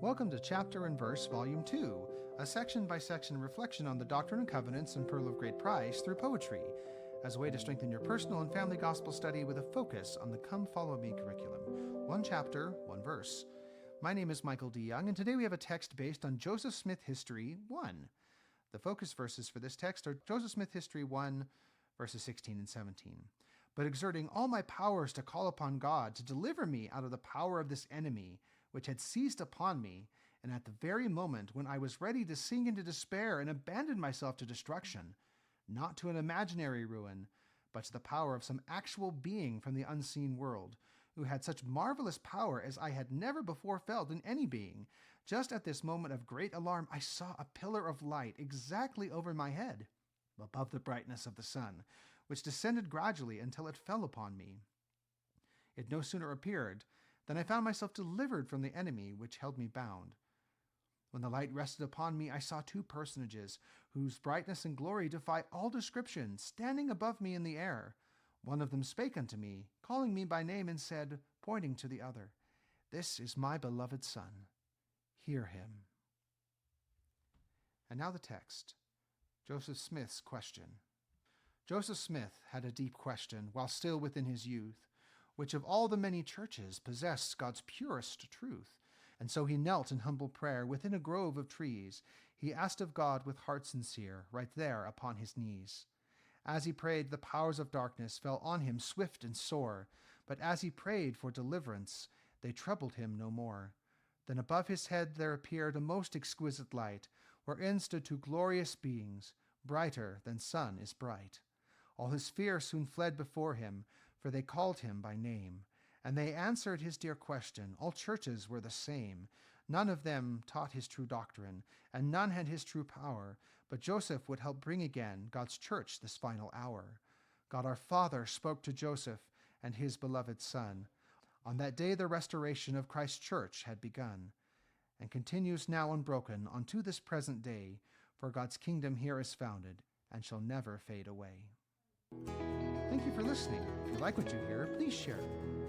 Welcome to Chapter and Verse, Volume 2, a section-by-section reflection on the Doctrine and Covenants and Pearl of Great Price through poetry, as a way to strengthen your personal and family gospel study with a focus on the Come Follow Me curriculum. One chapter, one verse. My name is Michael D. Young, and today we have a text based on Joseph Smith History 1. The focus verses for this text are Joseph Smith History 1, verses 16 and 17. But exerting all my powers to call upon God to deliver me out of the power of this enemy, which had seized upon me, and at the very moment when I was ready to sink into despair and abandon myself to destruction, not to an imaginary ruin, but to the power of some actual being from the unseen world, who had such marvelous power as I had never before felt in any being. Just at this moment of great alarm, I saw a pillar of light exactly over my head, above the brightness of the sun, which descended gradually until it fell upon me. It no sooner appeared than I found myself delivered from the enemy which held me bound. When the light rested upon me, I saw two personages, whose brightness and glory defy all description, standing above me in the air. One of them spake unto me, calling me by name, and said, pointing to the other, "This is my beloved Son. Hear him." And now the text. Joseph Smith's question. Joseph Smith had a deep question while still within his youth, which of all the many churches possessed God's purest truth. And so he knelt in humble prayer within a grove of trees. He asked of God with heart sincere, right there upon his knees. As he prayed, the powers of darkness fell on him swift and sore. But as he prayed for deliverance, they troubled him no more. Then above his head there appeared a most exquisite light, wherein stood two glorious beings, brighter than sun is bright. All his fear soon fled before him, for they called him by name. And they answered his dear question. All churches were the same. None of them taught his true doctrine, and none had his true power. But Joseph would help bring again God's church this final hour. God our Father spoke to Joseph and his beloved Son. On that day the restoration of Christ's church had begun, and continues now unbroken unto this present day, for God's kingdom here is founded, and shall never fade away. Thank you for listening. If you like what you hear, please share it.